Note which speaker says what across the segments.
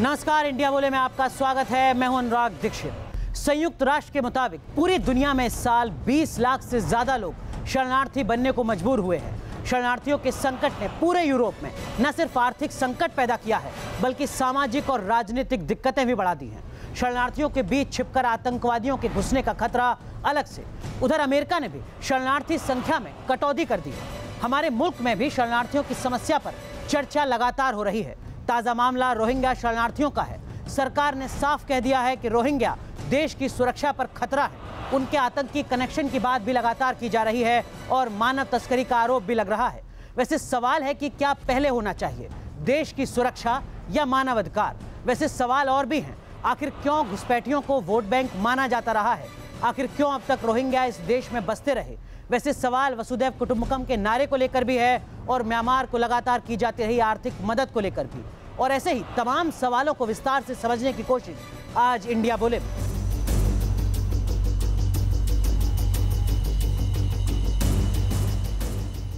Speaker 1: नमस्कार, इंडिया बोले में आपका स्वागत है। मैं हूं अनुराग दीक्षित। संयुक्त राष्ट्र के मुताबिक पूरी दुनिया में इस साल 20 लाख से ज्यादा लोग शरणार्थी बनने को मजबूर हुए हैं। शरणार्थियों के संकट ने पूरे यूरोप में न सिर्फ आर्थिक संकट पैदा किया है बल्कि सामाजिक और राजनीतिक दिक्कतें भी बढ़ा दी हैं। शरणार्थियों के बीच छिपकर आतंकवादियों के घुसने का खतरा अलग से। उधर अमेरिका ने भी शरणार्थी संख्या में कटौती कर दी है। हमारे मुल्क में भी शरणार्थियों की समस्या पर चर्चा लगातार हो रही है। ताजा मामला रोहिंग्या शरणार्थियों का है। सरकार ने साफ कह दिया है कि रोहिंग्या देश की सुरक्षा पर खतरा है। उनके आतंकी कनेक्शन की बात भी लगातार की जा रही है और मानव तस्करी का आरोप भी लग रहा है। वैसे सवाल है कि क्या पहले होना चाहिए, देश की सुरक्षा या मानव अधिकार? वैसे सवाल और भी हैं। आखिर क्यों घुसपैठियों को वोट बैंक माना जाता रहा है? आखिर क्यों अब तक रोहिंग्या इस देश में बसते रहे? वैसे सवाल वसुधैव कुटुंबकम के नारे को लेकर भी है और म्यांमार को लगातार की जाती रही आर्थिक मदद को लेकर भी। और ऐसे ही तमाम सवालों को विस्तार से समझने की कोशिश आज इंडिया बोले में।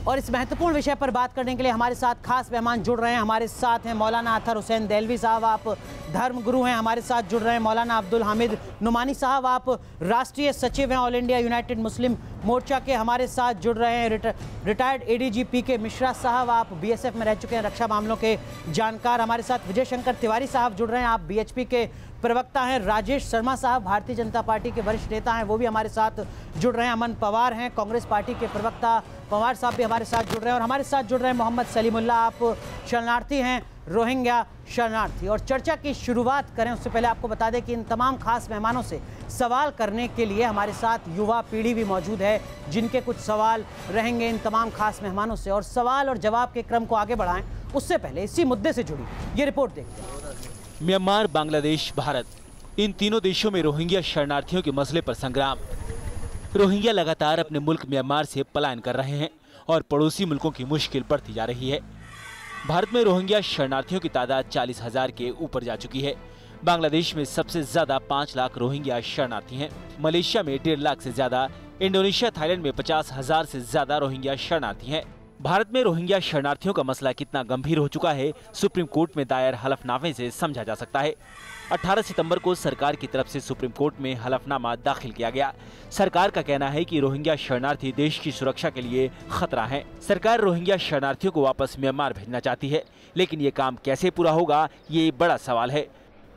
Speaker 1: और इस महत्वपूर्ण विषय पर बात करने के लिए हमारे साथ खास मेहमान जुड़ रहे हैं। हमारे साथ हैं मौलाना अतहर हुसैन देहलवी साहब, आप धर्म गुरु हैं। हमारे साथ जुड़ रहे हैं मौलाना अब्दुल हामिद नुमानी साहब, आप राष्ट्रीय सचिव हैं ऑल इंडिया यूनाइटेड मुस्लिम मोर्चा के। हमारे साथ जुड़ रहे हैं रिटायर्ड एडीजी पीके मिश्रा साहब, आप बीएसएफ में रह चुके हैं, रक्षा मामलों के जानकार। हमारे साथ विजय शंकर तिवारी साहब जुड़ रहे हैं, आप बीएचपी के प्रवक्ता हैं। राजेश शर्मा साहब भारतीय जनता पार्टी के वरिष्ठ नेता हैं, वो भी हमारे साथ जुड़ रहे हैं। अमन पवार हैं कांग्रेस पार्टी के प्रवक्ता, पवार साहब भी हमारे साथ जुड़ रहे हैं। और हमारे साथ जुड़ रहे हैं मोहम्मद सलीमुल्लाह, आप शरणार्थी हैं, रोहिंग्या शरणार्थी। और चर्चा की शुरुआत करें उससे पहले आपको बता दें कि इन तमाम खास मेहमानों से सवाल करने के लिए हमारे साथ युवा पीढ़ी भी मौजूद है, जिनके कुछ सवाल रहेंगे इन तमाम खास मेहमानों से। और सवाल और जवाब के क्रम को आगे बढ़ाएं उससे पहले इसी मुद्दे से जुड़ी ये रिपोर्ट देखते हैं।
Speaker 2: म्यांमार, बांग्लादेश, भारत, इन तीनों देशों में रोहिंग्या शरणार्थियों के मसले पर संग्राम। रोहिंग्या लगातार अपने मुल्क म्यांमार से पलायन कर रहे हैं और पड़ोसी मुल्कों की मुश्किल बढ़ती जा रही है। भारत में रोहिंग्या शरणार्थियों की तादाद 40,000 के ऊपर जा चुकी है। बांग्लादेश में सबसे ज्यादा 5 लाख रोहिंग्या शरणार्थी हैं। मलेशिया में 1.5 लाख से ज्यादा, इंडोनेशिया, थाईलैंड में 50,000 से ज्यादा रोहिंग्या शरणार्थी हैं। भारत में रोहिंग्या शरणार्थियों का मसला कितना गंभीर हो चुका है, सुप्रीम कोर्ट में दायर हलफनामे से समझा जा सकता है। 18 सितंबर को सरकार की तरफ से सुप्रीम कोर्ट में हलफनामा दाखिल किया गया। सरकार का कहना है कि रोहिंग्या शरणार्थी देश की सुरक्षा के लिए खतरा हैं। सरकार रोहिंग्या शरणार्थियों को वापस म्यांमार भेजना चाहती है, लेकिन ये काम कैसे पूरा होगा, ये बड़ा सवाल है।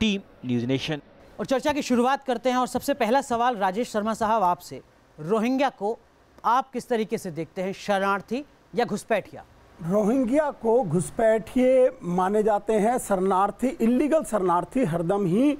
Speaker 2: Team news nation.
Speaker 1: और चर्चा की शुरुआत करते हैं और सबसे पहला सवाल राजेश शर्मा साहब आपसे। रोहिंग्या को आप किस तरीके से देखते हैं, शरणार्थी या घुसपैठिया?
Speaker 3: रोहिंग्या को घुसपैठिए माने जाते हैं। शरणार्थी, इल्लीगल शरणार्थी हरदम ही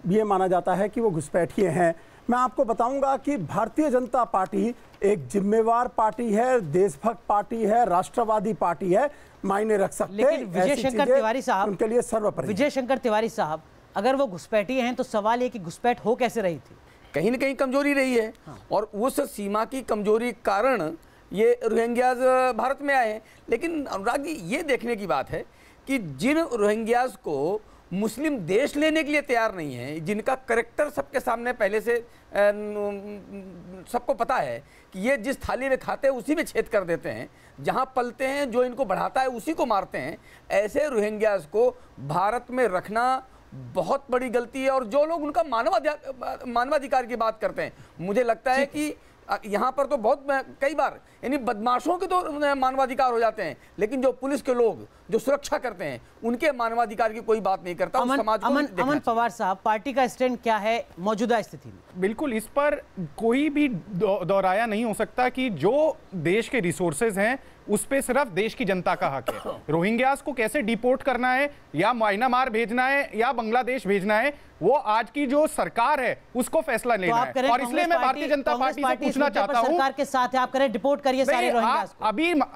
Speaker 3: ये माना जाता है कि वो घुसपैठिए हैं। मैं आपको बताऊंगा कि भारतीय जनता पार्टी एक जिम्मेवार पार्टी है, देशभक्त पार्टी है, राष्ट्रवादी पार्टी है, मायने रख सकते हैं।
Speaker 1: लेकिन विजय शंकर तिवारी साहब,
Speaker 3: उनके लिए सर्वोपरि।
Speaker 1: विजय शंकर तिवारी साहब, अगर वो घुसपैठिए हैं तो सवाल ये कि घुसपैठ हो कैसे रही थी?
Speaker 4: कहीं न कहीं कमजोरी रही है। और उस सीमा की कमजोरी कारण ये रोहिंग्याज भारत में आए हैं। लेकिन अनुराग जी, ये देखने की बात है कि जिन रोहिंग्याज को मुस्लिम देश लेने के लिए तैयार नहीं है, जिनका करेक्टर सबके सामने पहले से सबको पता है कि ये जिस थाली में खाते हैं उसी में छेद कर देते हैं, जहाँ पलते हैं जो इनको बढ़ाता है उसी को मारते हैं, ऐसे रोहिंग्याज को भारत में रखना बहुत बड़ी गलती है। और जो लोग उनका मानवाधिकार की बात करते हैं, मुझे लगता है कि यहाँ पर तो बहुत कई बार यानी बदमाशों के तो मानवाधिकार हो जाते हैं, लेकिन जो पुलिस के लोग जो सुरक्षा करते हैं उनके मानवाधिकार की कोई बात नहीं करता।
Speaker 1: अमन पवार साहब, पार्टी का स्टैंड क्या है मौजूदा स्थिति में?
Speaker 5: बिल्कुल, इस पर कोई भी दोहराया नहीं हो सकता कि जो देश के रिसोर्सेज हैं उस पे सिर्फ देश की जनता का हक है। रोहिंग्यास को कैसे डिपोर्ट करना है, या म्यांमार भेजना है या बांग्लादेश भेजना है, वो आज की जो सरकार है उसको फैसला लेना है। और इसलिए मैं भारतीय जनता पार्टी से पूछना चाहता हूं,
Speaker 1: सरकार के साथ है, आप करें डिपोर्ट करिए सारे रोहिंग्यास को।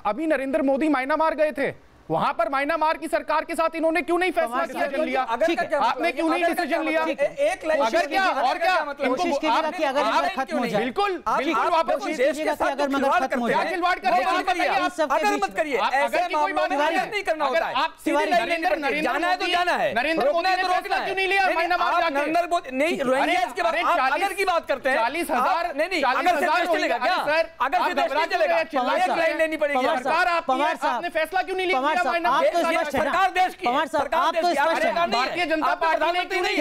Speaker 5: अभी नरेंद्र मोदी म्यांमार गए थे, वहां पर म्यांमार की सरकार के साथ इन्होंने क्यों नहीं फैसला डिसीजन लिया? आपने क्यों नहीं डिसीजन लिया?
Speaker 4: एक लाइन
Speaker 5: अगर क्या और क्या
Speaker 1: कोशिश कीजिएगा कि अगर मगर खत्म हो जाए।
Speaker 5: बिल्कुल बिल्कुल, आप
Speaker 1: कोशिश कीजिएगा कि अगर मगर खत्म हो जाए।
Speaker 5: खिलवाड़ करिए,
Speaker 4: अगर मत करिए, ऐसे
Speaker 5: कोई बात
Speaker 4: नहीं करना होता है।
Speaker 5: आप जाना है तो जाना है। नरेंद्र मोदी ने फैसला क्यों नहीं लिया म्यांमार जाके?
Speaker 4: नरेंद्र मोदी नहीं, रोहिंग्यास के बारे में अगर की बात करते हैं
Speaker 5: 40,000
Speaker 4: नहीं, अगर से देश चलेगा क्या? अगर से देश नहीं चलेगा, एक लाइन लेनी पड़ेगी।
Speaker 5: सरकार आपने फैसला क्यों नहीं लिया?
Speaker 1: साहब आप तो स्पष्ट है ना, पवार साहब आप तो स्पष्ट है,
Speaker 5: भारतीय जनता पार्टी ने क्यों नहीं?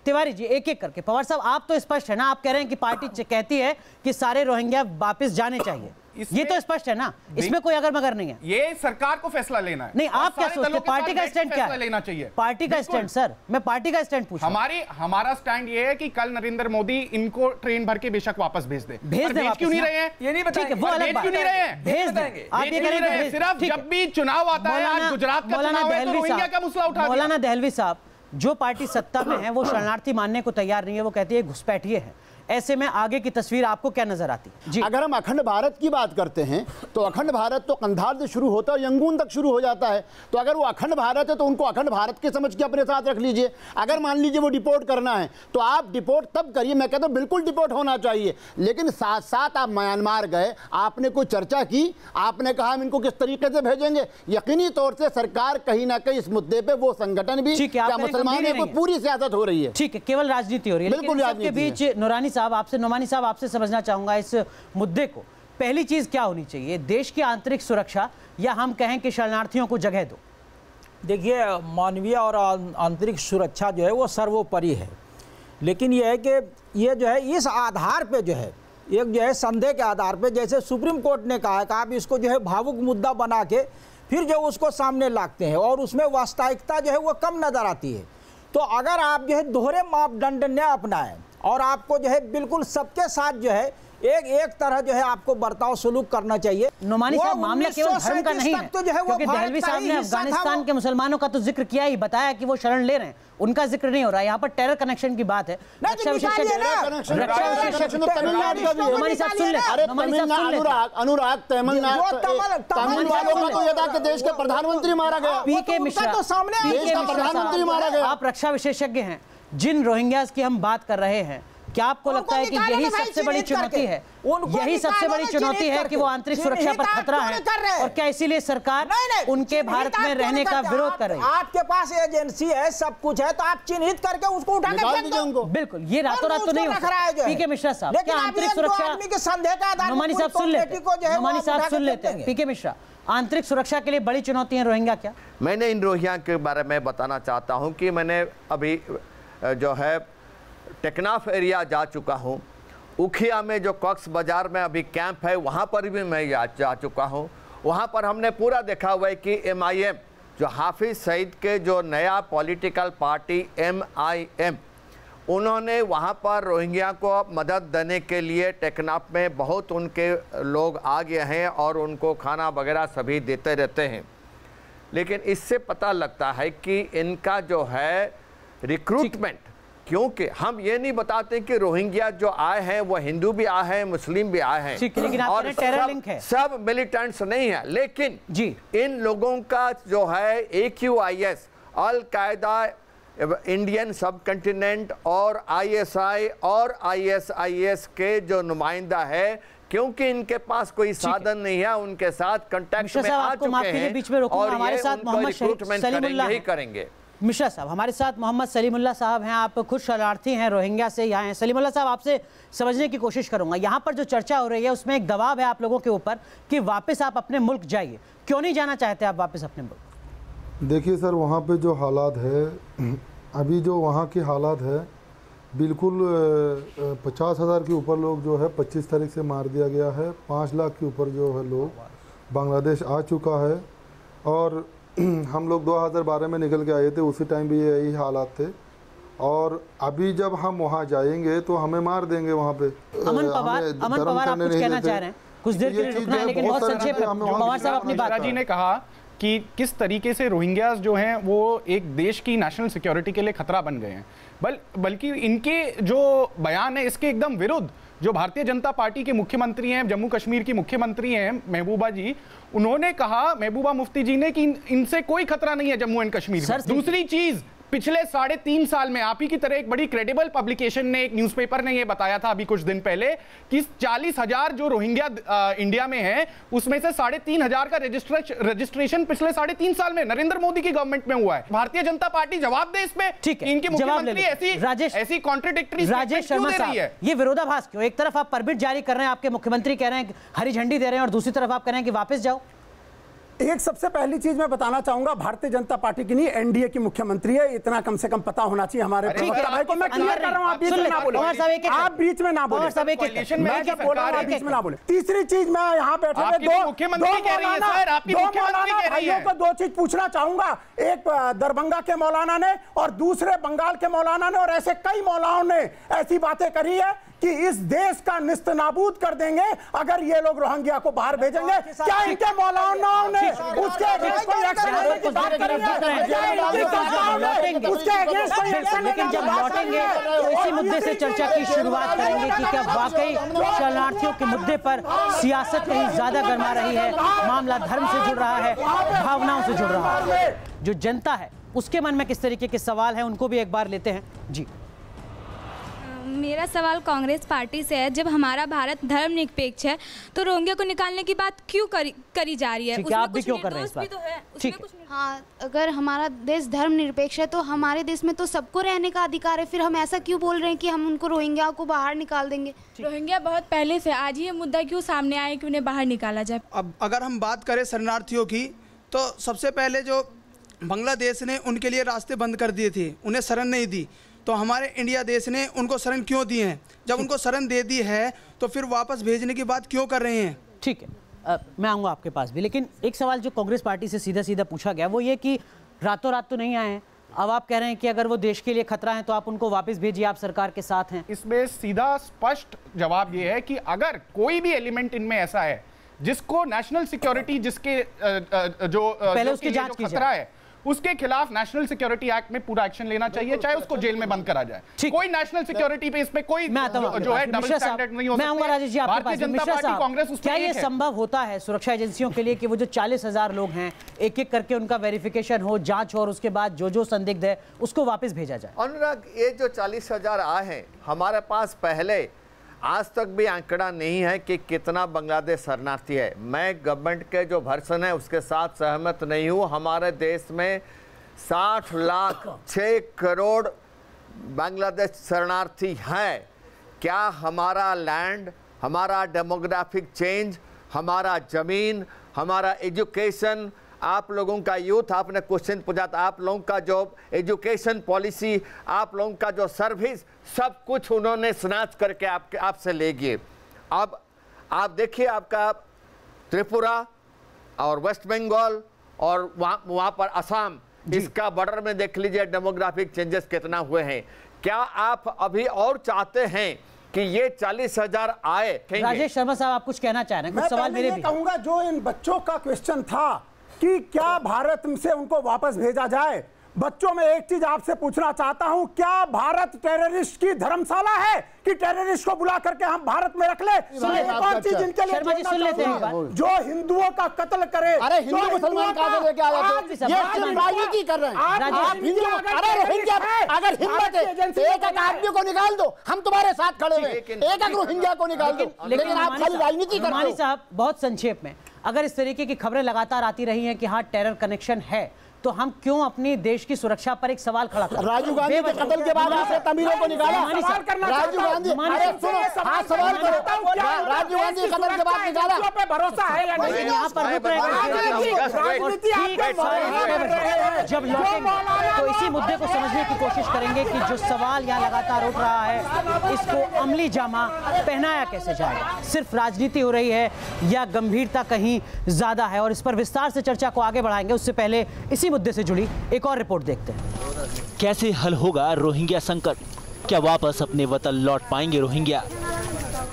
Speaker 1: तिवारी जी एक एक करके, पवार साहब आप तो स्पष्ट है ना, आप कह रहे हैं कि पार्टी कहती है कि सारे रोहिंग्या वापस जाने चाहिए, ये तो स्पष्ट है ना, इसमें कोई अगर मगर नहीं है।
Speaker 5: ये सरकार को फैसला लेना है।
Speaker 1: नहीं, आप क्या सोचते हैं पार्टी का स्टैंड क्या है?
Speaker 5: लेना चाहिए
Speaker 1: पार्टी का स्टैंड, सर मैं पार्टी का स्टैंड पूछ रहा हूं।
Speaker 5: हमारा स्टैंड ये है कि कल नरेंद्र मोदी इनको ट्रेन भर के बेशक वापस भेज दे।
Speaker 1: भेज दे
Speaker 5: क्यों नहीं रहे हैं?
Speaker 4: ये नहीं बताएंगे,
Speaker 1: वो अलग बात
Speaker 5: क्यों नहीं रहे हैं?
Speaker 1: भेज देंगे, आप ये करेंगे
Speaker 5: सिर्फ जब भी चुनाव आता है, आज गुजरात का चुनाव है तो रोहिंग्या का मुसला उठा दिया।
Speaker 1: मौलाना दहलवी साहब, जो पार्टी सत्ता में है वो शरणार्थी मानने को तैयार नहीं है, वो कहती है घुसपैठिए है। ऐसे में आगे की तस्वीर आपको क्या नजर आती जी?
Speaker 6: अगर हम अखंड भारत की बात करते हैं तो अखंड भारत तो कंधार से शुरू होता है और यंगून तक शुरू हो जाता है। तो अगर वो अखंड भारत है तो उनको अखंड भारत के समझ के अपने साथ रख लीजिए। अगर मान लीजिए वो डिपोर्ट करना है तो आप डिपोर्ट तब करिए, मैं कहता हूँ बिल्कुल डिपोर्ट होना चाहिए, लेकिन साथ साथ आप म्यांमार गए, आपने कोई चर्चा की, आपने कहा हम इनको किस तरीके से भेजेंगे। यकीनी तौर से सरकार कहीं ना कहीं इस मुद्दे पर, वो संगठन भी, क्या मुसलमानों को पूरी सियासत हो रही है।
Speaker 1: ठीक है, केवल राजनीति हो रही है।
Speaker 6: बिल्कुल
Speaker 1: के बीच नूरानी साहब आपसे समझना चाहूंगा इस मुद्दे को, पहली चीज क्या होनी चाहिए, देश की आंतरिक सुरक्षा या हम कहें कि शरणार्थियों को जगह दो?
Speaker 7: देखिए, मानवीय और आंतरिक सुरक्षा जो है वो सर्वोपरि है, लेकिन यह है कि ये जो है इस आधार पे जो है, एक जो है संदेह के आधार पे, जैसे सुप्रीम कोर्ट ने कहा है कि आप इसको जो है भावुक मुद्दा बना के फिर जो उसको सामने लाते हैं और उसमें वास्तविकता जो है वो कम नजर आती है। तो अगर आप जो है दोहरे मापदंड न अपनाएं और आपको जो है बिल्कुल सबके साथ जो है एक तरह जो है आपको बर्ताव सुलूक करना चाहिए।
Speaker 1: नुमानी साहब, मामला केवल धर्म का नहीं है, तो जो है क्योंकि दहलवी साहब ने अफगानिस्तान के मुसलमानों का तो जिक्र किया ही, बताया कि वो शरण ले रहे हैं, उनका जिक्र नहीं हो रहा है। यहाँ पर टेरर कनेक्शन की बात है।
Speaker 6: रक्षा विशेषज्ञ अनुराग तमिल वालों का तो यह था कि देश के प्रधानमंत्री मारा गया,
Speaker 1: पीके मिश्रा
Speaker 6: तो सामने देश का प्रधानमंत्री मारा गया।
Speaker 1: आप रक्षा विशेषज्ञ हैं, जिन रोहिंग्यास की हम बात कर रहे हैं, क्या आपको लगता है कि यही सबसे बड़ी चुनौती है? यही सबसे बड़ी चुनौती है कि वो आंतरिक सुरक्षा पर खतरा है, और क्या इसीलिए सरकार उनके भारत में रहने का विरोध कर रही है?
Speaker 7: आपके पास एजेंसी है, सब कुछ है, तो आप चिन्हित करके उसको उठा के फेंक दो।
Speaker 1: बिल्कुल, ये रातों रात तो नहीं हो सकता। पीके मिश्रा साहब, क्या आंतरिक सुरक्षा, नुमानी साहब सुन लेते हैं, पीके मिश्रा, आंतरिक सुरक्षा के लिए बड़ी चुनौती है रोहिंग्या क्या?
Speaker 8: मैंने इन रोहिंग्या के बारे में बताना चाहता हूं कि मैंने अभी जो है टेकनाफ एरिया जा चुका हूं, उखिया में जो कॉक्स बाजार में अभी कैंप है वहां पर भी मैं जा चुका हूं। वहां पर हमने पूरा देखा हुआ है कि MIM जो हाफिज सईद के जो नया पॉलिटिकल पार्टी MIM, उन्होंने वहां पर रोहिंग्या को मदद देने के लिए टेकनाफ में बहुत उनके लोग आ गए हैं और उनको खाना वगैरह सभी देते रहते हैं। लेकिन इससे पता लगता है कि इनका जो है रिक्रूटमेंट, क्योंकि हम ये नहीं बताते कि रोहिंग्या जो आए हैं वो हिंदू भी आए हैं, मुस्लिम भी आए हैं,
Speaker 1: लेकिन
Speaker 8: और सब मिलिटेंट्स नहीं है, लेकिन जी इन लोगों का जो है AQIS, अल कायदा इंडियन सब कंटिनेंट और ISI और ISIS के जो नुमाइंदा है, क्योंकि इनके पास कोई साधन नहीं है, उनके साथ कांटेक्ट में आ चुके हैं और
Speaker 1: हमारे साथ
Speaker 8: मोहम्मद करेंगे।
Speaker 1: मिश्रा साहब हमारे साथ मोहम्मद सलीमुल्लाह साहब हैं, आप खुद शरणार्थी हैं, रोहिंग्या से यहाँ हैं। सलीमुल्लाह साहब, आपसे समझने की कोशिश करूंगा, यहाँ पर जो चर्चा हो रही है उसमें एक दबाव है आप लोगों के ऊपर कि वापस आप अपने मुल्क जाइए, क्यों नहीं जाना चाहते आप वापस अपने मुल्क?
Speaker 9: देखिए सर, वहाँ पे जो हालात है अभी, जो वहाँ की हालात है, बिल्कुल 50,000 के ऊपर लोग जो है 25 तारीख से मार दिया गया है, 5 लाख के ऊपर जो है लोग बांग्लादेश आ चुका है, और हम लोग 2012 में निकल के आए थे, उसी टाइम भी यही हालात थे, और अभी जब हम वहाँ जाएंगे तो हमें मार देंगे वहाँ पे।
Speaker 1: अमन पवार आप कुछ कहना चाह रहे हैं? कुछ देर के लिए रुकना है, लेकिन बहुत संक्षेप में पवार साहब अपनी बात
Speaker 5: जी ने कहा कि किस तरीके से रोहिंग्यास जो हैं वो एक देश की नेशनल सिक्योरिटी के लिए खतरा बन गए हैं, बल्कि इनके जो बयान है इसके एकदम विरुद्ध जो भारतीय जनता पार्टी के मुख्यमंत्री हैं, जम्मू कश्मीर की मुख्यमंत्री हैं महबूबा जी, उन्होंने कहा, महबूबा मुफ्ती जी ने, कि इनसे कोई खतरा नहीं है जम्मू एंड कश्मीर में। दूसरी चीज, पिछले 3.5 साल में आप ही की तरह एक बड़ी क्रेडिबल पब्लिकेशन ने, एक न्यूज़पेपर ने ये बताया था अभी कुछ दिन पहले कि 40,000 जो रोहिंग्या इंडिया में हैं उसमें से 3,500 का रजिस्ट्रेशन पिछले 3.5 साल में नरेंद्र मोदी की गवर्नमेंट में हुआ है। भारतीय जनता पार्टी जवाब दे इसमें, इनकी मुख्यमंत्री ऐसी कॉन्ट्रडिक्टरी
Speaker 1: राजेश शर्मा साहब, ये विरोधाभास क्यों? एक तरफ आप परमिट जारी कर रहे हैं, आपके मुख्यमंत्री कह रहे हैं हरी झंडी दे रहे हैं, और दूसरी तरफ आप कह रहे हैं कि वापस जाओ।
Speaker 3: एक सबसे पहली चीज मैं बताना चाहूंगा, भारतीय जनता पार्टी की नहीं, एनडीए की मुख्यमंत्री है, इतना कम से कम पता होना चाहिए हमारे प्रवक्ता भाई को। मैं क्लियर कर रहा हूं, आप बीच में ना बोले, आप बीच में ना बोले, मैं जब बोल रहा हूं आप बीच में ना बोले। तीसरी चीज, मैं यहाँ बैठे हुए दो भाइयों को दो चीज पूछना चाहूंगा, एक दरभंगा के मौलाना ने और दूसरे बंगाल के मौलाना ने, और ऐसे कई मौलानाओं ने ऐसी बातें करी है कि इस देश का निस्तनाबूद कर देंगे अगर ये लोग रोहिंग्या को बाहर भेजेंगे। क्या इनके मौलानाओं ने उसके अगेंस्ट कोई एक्शन लेने की बात करी है? उसके अगेंस्ट कोई एक्शन लेने की बात करी है?
Speaker 1: तो इसी मुद्दे से चर्चा की शुरुआत करेंगे कि क्या वाकई शरणार्थियों के मुद्दे पर सियासत कहीं ज्यादा गर्मा रही है, मामला धर्म से जुड़ रहा है, भावनाओं से जुड़ रहा है। जो जनता है उसके मन में किस तरीके के सवाल हैं उनको भी एक बार लेते हैं। जी,
Speaker 10: मेरा सवाल कांग्रेस पार्टी से है, जब हमारा भारत धर्मनिरपेक्ष है तो रोहिंग्या को निकालने की बात क्यों करी जा रही है?
Speaker 1: आप भी क्यों कर रहे हैं इस बात? ठीक है,
Speaker 11: हाँ, अगर हमारा देश धर्मनिरपेक्ष है तो हमारे देश में तो सबको रहने का अधिकार है, फिर हम ऐसा क्यों बोल रहे हैं कि हम उनको रोहिंग्या को बाहर निकाल देंगे?
Speaker 10: रोहिंग्या बहुत पहले से, आज ये मुद्दा क्यों सामने आया कि उन्हें बाहर निकाला जाए?
Speaker 12: अब अगर हम बात करें शरणार्थियों की, तो सबसे पहले जो बांग्लादेश ने उनके लिए रास्ते बंद कर दिए थे, उन्हें शरण नहीं दी, तो हमारे इंडिया देश ने उनको शरण क्यों दी है? जब उनको शरण दे दी है तो फिर वापस भेजने की बात क्यों कर रहे हैं?
Speaker 1: ठीक है, मैं आऊँगा आपके पास भी, लेकिन एक सवाल जो कांग्रेस पार्टी से सीधा सीधा पूछा गया वो ये कि रातों रात तो नहीं आए हैं, अब आप कह रहे हैं कि अगर वो देश के लिए खतरा है तो आप उनको वापस भेजिए, आप सरकार के साथ हैं।
Speaker 5: इसमें सीधा स्पष्ट जवाब ये है कि अगर कोई भी एलिमेंट इनमें ऐसा है जिसको नेशनल सिक्योरिटी, जिसके जो
Speaker 1: पहले उसकी जांच की
Speaker 5: खतरा है, उसके खिलाफ नेशनल सिक्योरिटी एक्ट में पूरा एक्शन लेना चाहिए, चाहे उसको जेल में बंद करा जाए। कोई नेशनल सिक्योरिटी पे इस पे कोई जो है डबल स्टैंडर्ड नहीं हो सकता।
Speaker 1: मैं आऊंगा राजेश जी आपके पास।
Speaker 5: जनता पार्टी कांग्रेस उस
Speaker 1: क्या ये संभव होता है सुरक्षा एजेंसियों के लिए कि वो जो 40,000 लोग हैं एक एक करके उनका वेरिफिकेशन हो, जांच हो और उसके बाद जो संदिग्ध है उसको वापस भेजा जाए?
Speaker 8: अनुराग, ये जो 40,000 आए हैं, हमारे पास पहले आज तक भी आंकड़ा नहीं है कि कितना बांग्लादेश शरणार्थी है। मैं गवर्नमेंट के जो वर्सन है उसके साथ सहमत नहीं हूँ। हमारे देश में 60 लाख 6 करोड़ बांग्लादेश शरणार्थी हैं। क्या हमारा लैंड, हमारा डेमोग्राफिक चेंज, हमारा ज़मीन, हमारा एजुकेशन, आप लोगों का यूथ, आपने क्वेश्चन पूछा था, आप लोगों का जो एजुकेशन पॉलिसी, आप लोगों का जो सर्विस, सब कुछ उन्होंने स्नैच करके आपसे ले गए। अब आप देखिए, आपका त्रिपुरा और वेस्ट बंगाल और वहाँ पर असम, इसका बॉर्डर में देख लीजिए डेमोग्राफिक चेंजेस कितना हुए हैं। क्या आप अभी और चाहते हैं कि ये 40,000 आए?
Speaker 1: राजेश शर्मा साहब, आप कुछ कहना चाह रहे हैं? कुछ सवाल मेरे भी
Speaker 3: कहूंगा। जो इन बच्चों का क्वेश्चन था कि क्या भारत से उनको वापस भेजा जाए, बच्चों में एक चीज आपसे पूछना चाहता हूं, क्या भारत टेररिस्ट की धर्मशाला है कि टेररिस्ट को बुला करके हम भारत में रख ले? कौन चीज इनके लिए
Speaker 1: सुन लेते हैं,
Speaker 3: जो हिंदुओं का कत्ल करे।
Speaker 6: अरे हिंदू मुसलमान कहां से लेके आ जाते? ये सिर्फ राजनीति कर रहे हैं। आप हिंदू, अरे रोहिंग्या, अगर हिम्मत है एक एक आदमी को निकाल दो, हम तुम्हारे साथ खड़े हैं, एक एक रोहिंग्या को निकाल दो, लेकिन आप खाली राजनीति कर रहे हो।
Speaker 1: साहब, बहुत संक्षेप में, अगर इस तरीके की खबरें लगातार आती रही हैं कि हाँ टेरर कनेक्शन है, तो हम क्यों अपनी देश की सुरक्षा पर एक सवाल खड़ा करें?
Speaker 6: राजीव गांधी के कत्ल के बाद आपने तमिलों को निकाला। राजीव गांधी, अरे सुनो, हाँ सवाल करो, राजीव गांधी के कत्ल के बाद निकाला।
Speaker 3: भरोसा है या नहीं?
Speaker 1: यहाँ पर जब लौटेंगे तो इसी मुद्दे को समझने की कोशिश करेंगे कि जो सवाल यहाँ लगातार उठ रहा है, इसको अमली जामा पहनाया कैसे जाए? सिर्फ राजनीति हो रही है या गंभीरता कहीं ज्यादा है? और इस पर विस्तार से चर्चा को आगे बढ़ाएंगे। उससे पहले इसी मुद्दे से जुड़ी एक और रिपोर्ट देखते हैं।
Speaker 2: कैसे हल होगा रोहिंग्या संकट? क्या वापस अपने वतन लौट पाएंगे रोहिंग्या?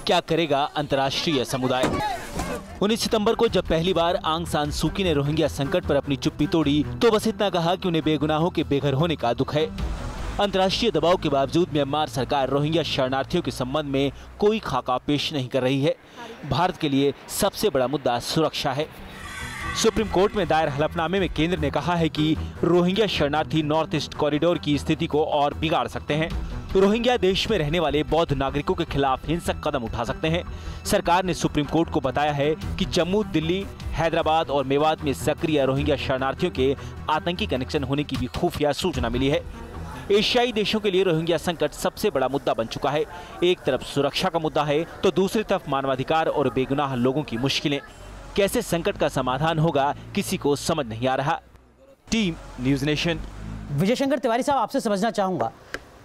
Speaker 2: क्या करेगा अंतर्राष्ट्रीय समुदाय? 19 सितंबर को जब पहली बार आंग सान सूकी ने रोहिंग्या संकट पर अपनी चुप्पी तोड़ी तो बस इतना कहा कि उन्हें बेगुनाहों के बेघर होने का दुख है। अंतर्राष्ट्रीय दबाव के बावजूद म्यांमार सरकार रोहिंग्या शरणार्थियों के संबंध में कोई खाका पेश नहीं कर रही है। भारत के लिए सबसे बड़ा मुद्दा सुरक्षा है। सुप्रीम कोर्ट में दायर हलफनामे में केंद्र ने कहा है कि रोहिंग्या शरणार्थी नॉर्थ ईस्ट कॉरिडोर की स्थिति को और बिगाड़ सकते हैं। रोहिंग्या देश में रहने वाले बौद्ध नागरिकों के खिलाफ हिंसक कदम उठा सकते हैं। सरकार ने सुप्रीम कोर्ट को बताया है कि जम्मू, दिल्ली, हैदराबाद और मेवात में सक्रिय रोहिंग्या शरणार्थियों के आतंकी कनेक्शन होने की भी खुफिया सूचना मिली है। एशियाई देशों के लिए रोहिंग्या संकट सबसे बड़ा मुद्दा बन चुका है। एक तरफ सुरक्षा का मुद्दा है तो दूसरी तरफ मानवाधिकार और बेगुनाह लोगों की मुश्किलें। कैसे संकट का समाधान होगा किसी को समझ नहीं आ रहा। Team news nation.
Speaker 1: Vijay Shankar Tiwari साहब, आपसे समझना चाहूँगा,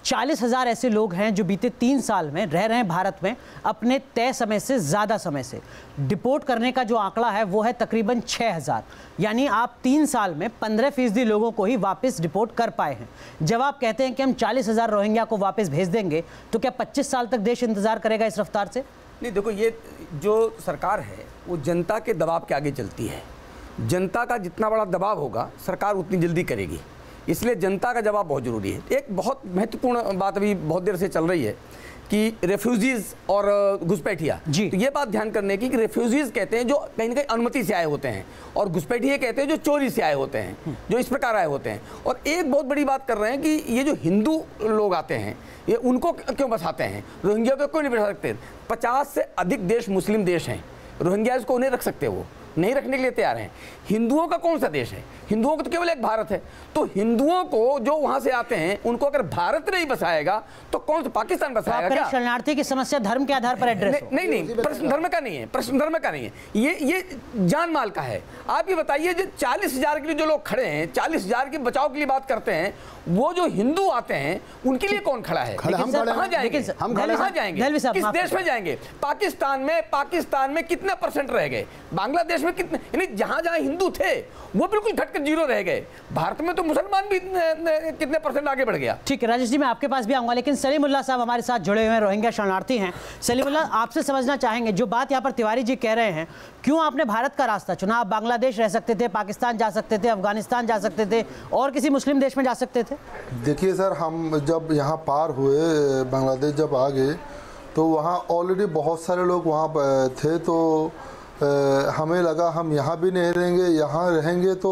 Speaker 1: 40,000 ऐसे लोग हैं जो बीते 3 साल में रह रहे हैं भारत में, अपने तय समय से ज़्यादा समय से। डिपोर्ट करने का जो आंकड़ा है वो है तकरीबन 6,000, यानी आप 3 साल में 15% लोगों को ही वापस डिपोर्ट कर पाए हैं। जब आप कहते हैं कि हम 40,000 रोहिंग्या को वापस भेज देंगे, तो क्या 25 साल तक देश इंतजार करेगा इस रफ्तार से?
Speaker 4: नहीं, देखो, ये जो सरकार है वो जनता के दबाव के आगे चलती है। जनता का जितना बड़ा दबाव होगा सरकार उतनी जल्दी करेगी, इसलिए जनता का जवाब बहुत ज़रूरी है। एक बहुत महत्वपूर्ण बात अभी बहुत देर से चल रही है कि रेफ्यूजीज़ और घुसपैठिया जी, तो ये बात ध्यान करने की कि रेफ्यूजीज़ कहते हैं जो कहीं ना कहीं अनुमति से आए होते हैं, और घुसपैठिए कहते हैं जो चोरी से आए होते हैं, जो इस प्रकार आए होते हैं। और एक बहुत बड़ी बात कर रहे हैं कि ये जो हिंदू लोग आते हैं ये उनको क्यों बसाते हैं, रोहिंग्या को क्यों नहीं बसा सकते? 50 से अधिक देश मुस्लिम देश हैं, रोहिंग्या को नहीं रख सकते, वो नहीं रखने के लिए तैयार हैं। हिंदुओं का कौन सा देश है? हिंदुओं को तो केवल एक भारत है। तो हिंदुओं को जो वहां से आते हैं उनको अगर भारत नहीं बसाएगा तो कौन सा पाकिस्तान बसाएगा? क्या
Speaker 1: शरणार्थी की समस्या धर्म के आधार पर एड्रेस?
Speaker 4: नहीं, प्रश्न धर्म का नहीं है, प्रश्न धर्म का नहीं है, ये जान माल का है। आप ये बताइए, जो 40,000 के लिए जो लोग खड़े हैं, 40,000 के बचाव के लिए बात करते हैं, वो जो हिंदू आते हैं उनके लिए कौन खड़ा है? हम कहाँ जाएंगे? कहाँ जाएंगे? किस देश में जाएंगे? पाकिस्तान में कितने % रह गए? बांग्लादेश में कितने? यानी जहां जहां हिंदू थे वो बिल्कुल घटकर 0 रह गए। भारत में तो मुसलमान भी कितने % आगे बढ़ गया।
Speaker 1: ठीक है राजेश जी, मैं आपके पास भी आऊंगा, लेकिन सलीमुल्लाह साहब हमारे साथ जुड़े हुए हैं, रोहिंग्या शरणार्थी हैं। सलीमुल्लाह, आपसे समझना चाहेंगे, जो बात यहाँ पर तिवारी जी कह रहे हैं, क्यों आपने भारत का रास्ता चुना? आप बांग्लादेश रह सकते थे, पाकिस्तान जा सकते थे, अफगानिस्तान जा सकते थे, और किसी मुस्लिम देश में जा सकते थे।
Speaker 9: देखिए सर, हम जब यहाँ पार हुए, बांग्लादेश जब आ गए, तो वहाँ ऑलरेडी बहुत सारे लोग वहाँ थे, तो हमें लगा हम यहाँ भी नहीं रहेंगे, यहाँ रहेंगे तो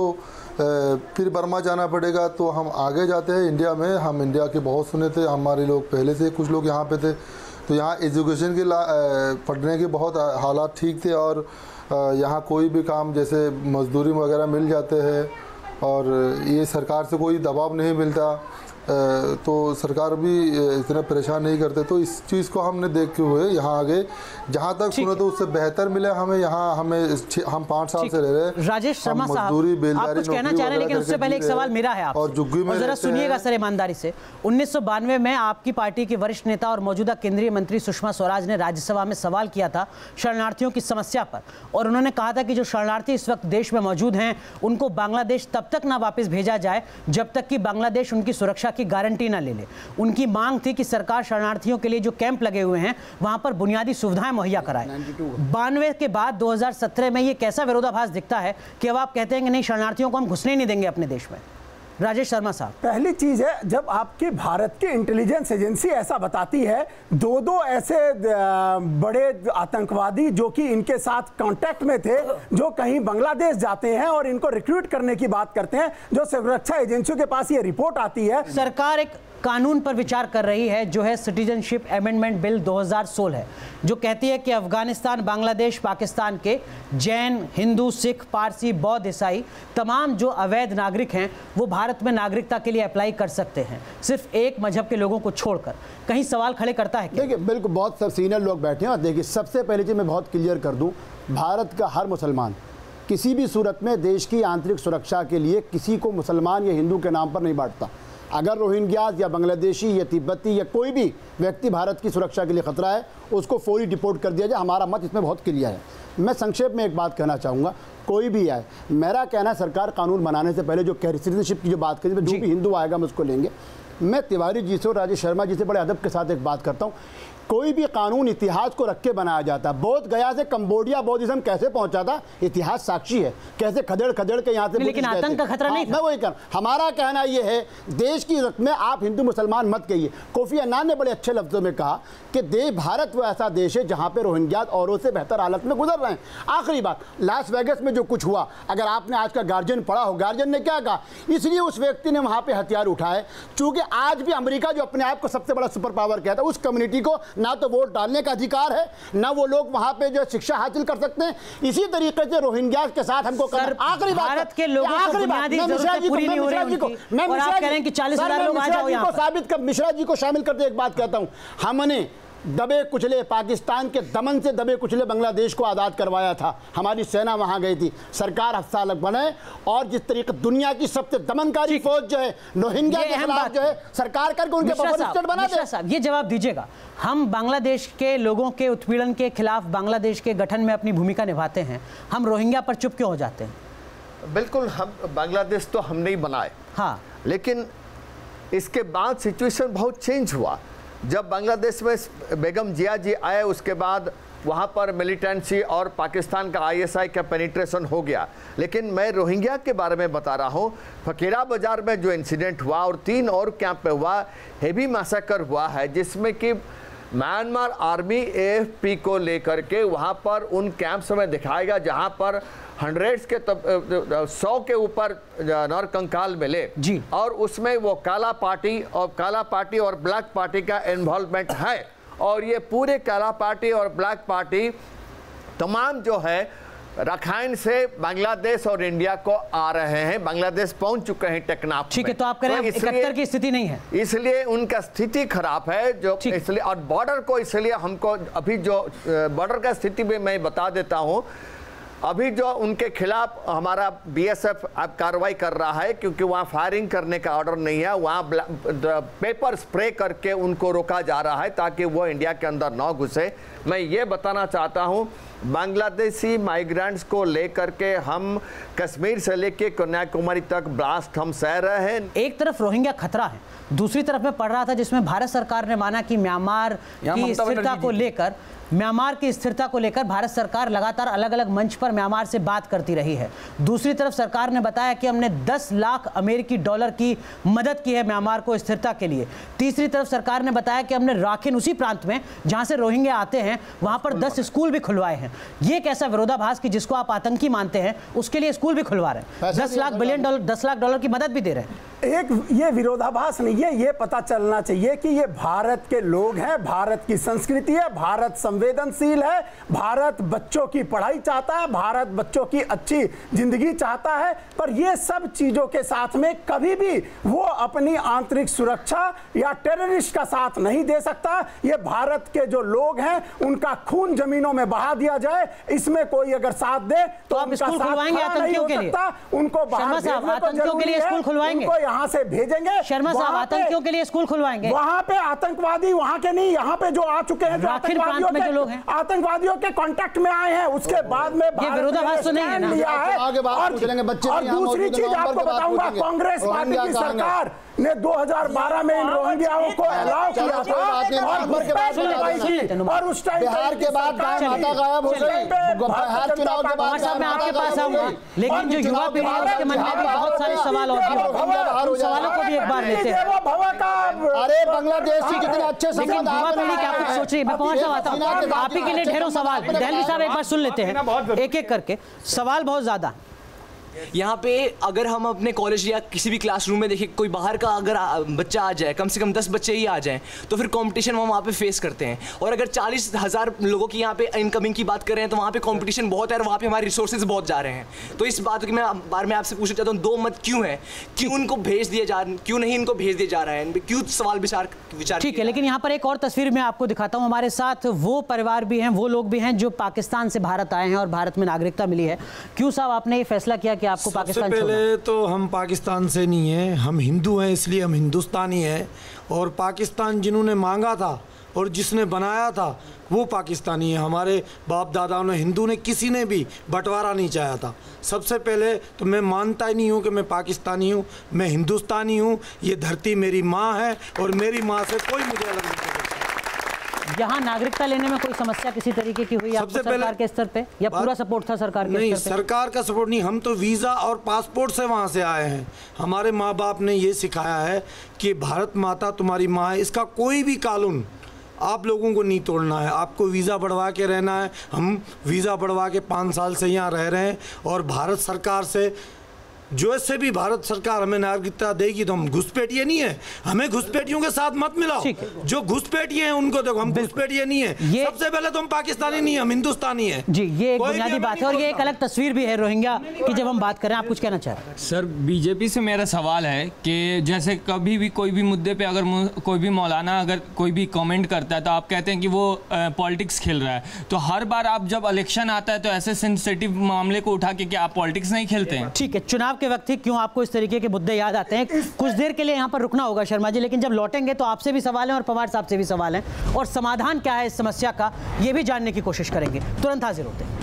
Speaker 9: फिर बर्मा जाना पड़ेगा, तो हम आगे जाते हैं इंडिया में। हम इंडिया के बहुत सुने थे, हमारे लोग पहले से कुछ लोग यहाँ पे थे, तो यहाँ एजुकेशन के पढ़ने के बहुत हालात ठीक थे, और यहाँ कोई भी काम जैसे मजदूरी वगैरह मिल जाते हैं, और ये सरकार से कोई दबाव नहीं मिलता, तो सरकार भी इतना परेशान नहीं करते। तो इस चीज़ को हमने देखते हुए यहाँ आगे, जहाँ तक सुने तो उससे बेहतर मिले हमें यहाँ। हम 5 साल से रह रहे हैं।
Speaker 1: राजेश शर्मा साहब, आप कुछ कहना चाह रहे हैं, लेकिन उससे पहले एक सवाल मेरा है आपसे, और झुग्गी में जरा सुनिएगा सर ईमानदारी से। 1992 में आपकी पार्टी के वरिष्ठ नेता और मौजूदा केंद्रीय मंत्री सुषमा स्वराज ने राज्यसभा में सवाल किया था शरणार्थियों की समस्या पर, और उन्होंने कहा था कि जो शरणार्थी इस वक्त देश में मौजूद हैं उनको बांग्लादेश तब तक ना वापस भेजा जाए जब तक कि बांग्लादेश उनकी सुरक्षा की गारंटी ना ले ले। उनकी मांग थी कि सरकार शरणार्थियों के लिए जो कैंप लगे हुए हैं वहां पर बुनियादी सुविधाएं मुहैया कराए। 92 के बाद 2017 में ये कैसा विरोधाभास दिखता है कि अब आप कहते हैं कि नहीं, शरणार्थियों को हम घुसने नहीं देंगे अपने देश में? राजेश शर्मा साहब,
Speaker 3: पहली चीज है, जब आपके भारत की इंटेलिजेंस एजेंसी ऐसा बताती है, 2 ऐसे बड़े आतंकवादी जो कि इनके साथ कांटेक्ट में थे, जो कहीं बांग्लादेश जाते हैं और इनको रिक्रूट करने की बात करते हैं, जो सुरक्षा एजेंसियों के पास ये रिपोर्ट आती है।
Speaker 1: सरकार एक कानून पर विचार कर रही है जो है सिटीजनशिप अमेंडमेंट बिल 2016, जो कहती है कि अफगानिस्तान, बांग्लादेश, पाकिस्तान के जैन, हिंदू, सिख, पारसी, बौद्ध, ईसाई तमाम जो अवैध नागरिक हैं वो भारत में नागरिकता के लिए अप्लाई कर सकते हैं, सिर्फ एक मजहब के लोगों को छोड़कर। कहीं सवाल खड़े करता है क्या?
Speaker 6: देखिए, बिल्कुल बहुत सब सीनियर लोग बैठे हैं, और देखिए सबसे पहले चीज़ मैं बहुत क्लियर कर दूँ, भारत का हर मुसलमान किसी भी सूरत में देश की आंतरिक सुरक्षा के लिए किसी को मुसलमान या हिंदू के नाम पर नहीं बांटता। अगर रोहिंग्याज या बांग्लादेशी या तिब्बती या कोई भी व्यक्ति भारत की सुरक्षा के लिए खतरा है, उसको फौरी डिपोर्ट कर दिया जाए। हमारा मत इसमें बहुत क्लियर है। मैं संक्षेप में एक बात कहना चाहूँगा, कोई भी आए, मेरा कहना है सरकार कानून बनाने से पहले जो सिटीजनशिप की जो बात करी, जो भी हिंदू आएगा हम उसको लेंगे। मैं तिवारी जी से और राजेश शर्मा जी से बड़े अदब के साथ एक बात करता हूँ, कोई भी कानून इतिहास को रख के बनाया जाता है। बोध गया से कंबोडिया बौद्धिज्म कैसे पहुंचा था, इतिहास साक्षी है, कैसे खदेड़ खदेड़ के यहाँ से।
Speaker 1: लेकिन आतंक का खतरा नहीं था।
Speaker 6: मैं वही कहूँ, हमारा कहना ये है, देश की रख में आप हिंदू मुसलमान मत कहिए। कोफी अन्नान ने बड़े अच्छे लफ्जों में कहा कि भारत वो ऐसा देश है जहाँ पे रोहिंग्या औरों से बेहतर हालत में गुजर रहे हैं। आखिरी बात, लास वेगस में जो कुछ हुआ, अगर आपने आज का गार्जियन पढ़ा हो, गार्जियन ने क्या कहा, इसलिए उस व्यक्ति ने वहाँ पे हथियार उठाए चूंकि आज भी अमेरिका जो अपने आप को सबसे बड़ा सुपर पावर कहता है, उस कम्युनिटी को ना तो वोट डालने का अधिकार है, ना वो लोग वहां पे जो शिक्षा हासिल कर सकते हैं। इसी तरीके से रोहिंग्या के साथ हमको आखिरी बात,
Speaker 1: भारत के लोगों को बुनियादी जरूरतें पूरी नहीं हो रही उनकी, और आप कह रहे हैं कि 40,000 लोग आ जाओ यहाँ पर।
Speaker 6: साबित कर, मिश्रा जी को शामिल करते एक बात कहता हूं, हमने दबे कुचले, पाकिस्तान के दमन से दबे कुचले बांग्लादेश को आज़ाद करवाया था। हमारी सेना वहां गई थी, सरकार हफ्सालक बने, और जिस तरीके दुनिया की सबसे दमनकारी फौज जो है रोहिंग्या के खिलाफ जो है सरकार करके उनके बफर स्टेट बना दे।
Speaker 1: ये जवाब दीजिएगा, हम बांग्लादेश के लोगों के उत्पीड़न के खिलाफ बांग्लादेश के गठन में अपनी भूमिका निभाते हैं, हम रोहिंग्या पर चुप क्यों हो जाते हैं?
Speaker 8: बिल्कुल, हम बांग्लादेश तो हम नहीं बनाए, हाँ, लेकिन इसके बाद सिचुएशन बहुत चेंज हुआ। जब बांग्लादेश में बेगम जिया जी आए, उसके बाद वहाँ पर मिलिटेंसी और पाकिस्तान का ISI का पेनिट्रेशन हो गया। लेकिन मैं रोहिंग्या के बारे में बता रहा हूँ। फकीरा बाजार में जो इंसिडेंट हुआ और 3 और कैंप में हुआ, हेवी मैसेकर हुआ है, जिसमें कि म्यांमार आर्मी AFP को लेकर के वहाँ पर उन कैंप्स में दिखाया गया जहाँ पर हंड्रेड्स के 100 के ऊपर नरकंकाल मिले जी, और उसमें वो काला पार्टी और ब्लैक पार्टी का इन्वॉल्वमेंट है। और ये पूरे काला पार्टी और ब्लैक पार्टी तमाम जो है रखाइन से बांग्लादेश और इंडिया को आ रहे हैं, बांग्लादेश पहुंच चुके हैं टेकनाफ।
Speaker 1: ठीक है, तो आप कह रहे हैं 71 की स्थिति नहीं है,
Speaker 8: इसलिए उनका स्थिति खराब है जो, इसलिए, और बॉर्डर को, इसलिए हमको अभी जो बॉर्डर का स्थिति भी मैं बता देता हूं। अभी जो उनके खिलाफ हमारा BSF अब कार्रवाई कर रहा है, क्योंकि वहाँ फायरिंग करने का ऑर्डर नहीं है, वहाँ पेपर स्प्रे करके उनको रोका जा रहा है ताकि वो इंडिया के अंदर न घुसे। मैं ये बताना चाहता हूँ, बांग्लादेशी माइग्रेंट्स को लेकर के हम कश्मीर से लेके कन्याकुमारी तक ब्लास्ट हम सह रहे हैं।
Speaker 1: एक तरफ रोहिंग्या खतरा है, दूसरी तरफ में पढ़ रहा था जिसमें भारत सरकार ने माना कि म्यांमार की स्थिरता को लेकर भारत सरकार लगातार अलग अलग मंच पर म्यांमार से बात करती रही है। दूसरी तरफ सरकार ने बताया कि हमने 10 लाख अमेरिकी डॉलर की मदद की है म्यांमार को स्थिरता के लिए। तीसरी तरफ सरकार ने बताया कि हमने राखिन, उसी प्रांत में जहां से रोहिंग्या आते हैं, वहां पर 10 स्कूल भी खुलवाए हैं। ये एक ऐसा विरोधाभास कि जिसको आप आतंकी मानते हैं उसके लिए स्कूल भी खुलवा रहे हैं, 10 लाख डॉलर की मदद भी दे रहे हैं।
Speaker 3: एक ये विरोधाभास नहीं है, ये पता चलना चाहिए कि ये भारत के लोग हैं, भारत की संस्कृति है, भारत संवेदनशील है, भारत बच्चों की पढ़ाई चाहता है, भारत बच्चों की अच्छी जिंदगी चाहता है। पर ये सब चीजों के साथ में कभी भी वो अपनी आंतरिक सुरक्षा या टेररिस्ट का साथ नहीं दे सकता। ये भारत के जो लोग हैं उनका खून जमीनों में बहा दिया जाए, इसमें कोई अगर साथ दे तो
Speaker 1: आप स्कूल खुलवाएंगे आतंकियों के लिए?
Speaker 3: उनको बाहर
Speaker 1: आतंकियों के लिए स्कूल खुलवाएंगे,
Speaker 3: यहाँ से भेजेंगे।
Speaker 1: शर्मा साहब, आतंकियों के लिए स्कूल खुलवाएंगे?
Speaker 3: वहाँ पे आतंकवादी, वहाँ के नहीं, यहाँ पे जो आ चुके हैं, जो आतंकवादियों के कांटेक्ट में आए हैं, उसके बाद में
Speaker 1: ये विरोधाभास तो नहीं है ना?
Speaker 3: और दूसरी चीज आपको बताऊंगा, कांग्रेस पार्टी की सरकार ने 2012 में इन रोहिंग्याओं को अलाउ किया था, और उस टाइम
Speaker 6: बिहार के बाद माता गायब हो गई, बिहार चुनाव के बाद
Speaker 1: मैं आपके पास आऊंगा, लेकिन जो युवा पीढ़ी है उसके मन में भी बहुत सारे सवाल और सवालों को भी एक बार लेते हैं।
Speaker 6: अरे बांग्लादेश से कितने अच्छे संबंध,
Speaker 1: युवा पीढ़ी क्या कुछ सोच रही है, मैं पहुंच आता हूँ। आप ही के लिए ढेरों सवाल, दहलवी साहब एक बार सुन लेते हैं एक एक करके, सवाल बहुत ज्यादा।
Speaker 13: यहाँ पे अगर हम अपने कॉलेज या किसी भी क्लासरूम में देखें, कोई बाहर का अगर बच्चा आ जाए, कम से कम 10 बच्चे ही आ जाएं, तो फिर कंपटीशन हम वहाँ पे फेस करते हैं। और अगर 40,000 लोगों की यहाँ पे इनकमिंग की बात कर रहे हैं तो वहाँ पे कंपटीशन बहुत है और वहाँ पे हमारे रिसोर्सेज बहुत जा रहे हैं। तो इस बात की मैं बार में आपसे पूछना चाहता हूँ, 2 मत क्यों है, क्यों उनको भेज दिया जा, क्यों नहीं इनको भेज दिया जा रहा है, क्यों सवाल विचार।
Speaker 1: ठीक है, लेकिन यहाँ पर एक और तस्वीर मैं आपको दिखाता हूँ। हमारे साथ वो परिवार भी हैं, वो लोग भी हैं जो पाकिस्तान से भारत आए हैं और भारत में नागरिकता मिली है। क्यों साहब आपने ये फैसला किया कि आपको पाकिस्तान?
Speaker 14: पहले तो हम पाकिस्तान से नहीं हैं, हम हिंदू हैं, इसलिए हम हिंदुस्तानी हैं। और पाकिस्तान जिन्होंने मांगा था और जिसने बनाया था वो पाकिस्तानी है। हमारे बाप दादाओं ने, हिंदू ने, किसी ने भी बंटवारा नहीं चाहा था। सबसे पहले तो मैं मानता ही नहीं हूँ कि मैं पाकिस्तानी हूँ, मैं हिंदुस्तानी हूँ। ये धरती मेरी माँ है और मेरी माँ से कोई मुझे अलग नहीं कर सकता।
Speaker 1: यहाँ नागरिकता लेने में कोई समस्या किसी तरीके की हुई आपको सरकार के स्तर पे, या पूरा सपोर्ट था सरकार के स्तर पे?
Speaker 14: नहीं, सरकार का सपोर्ट नहीं, हम तो वीज़ा और पासपोर्ट से वहाँ से आए हैं। हमारे माँ बाप ने ये सिखाया है कि भारत माता तुम्हारी माँ है, इसका कोई भी कानून आप लोगों को नहीं तोड़ना है। आपको वीज़ा बढ़वा के रहना है। हम वीज़ा बढ़वा के 5 साल से यहाँ रह रहे हैं और भारत सरकार से जो इससे भी भारत सरकार हमें नागरिकता देगी तो हम घुसपैठिए नहीं है, हमें घुसपैठियों के साथ मत मिलाओ। जो घुसपैठिए हैं उनको देखो, हम घुसपैठिए नहीं है। सबसे पहले तो हम पाकिस्तानी नहीं है, हम हिंदुस्तानी है।
Speaker 1: जी, ये एक बुनियादी बात है और ये एक अलग तस्वीर भी है रोहिंग्या की जब हम बात करें। आप कुछ कहना चाह रहे हैं?
Speaker 15: सर, बीजेपी से मेरा सवाल है कि जैसे कभी भी कोई भी मुद्दे पे अगर कोई भी मौलाना अगर कोई भी कमेंट करता है तो आप कहते हैं कि वो पॉलिटिक्स खेल रहा है, तो हर बार आप जब इलेक्शन आता है तो ऐसे सेंसिटिव मामले को उठा के क्या आप पॉलिटिक्स नहीं खेलते हैं?
Speaker 1: ठीक है, चुनाव के वक्त ही क्यों आपको इस तरीके के मुद्दे याद आते हैं? कुछ देर के लिए यहाँ पर रुकना होगा शर्मा जी, लेकिन जब लौटेंगे तो आपसे भी सवाल है और पवार साहब से भी सवाल है और समाधान क्या है इस समस्या का ये भी जानने की कोशिश करेंगे। तुरंत हाजिर होते हैं।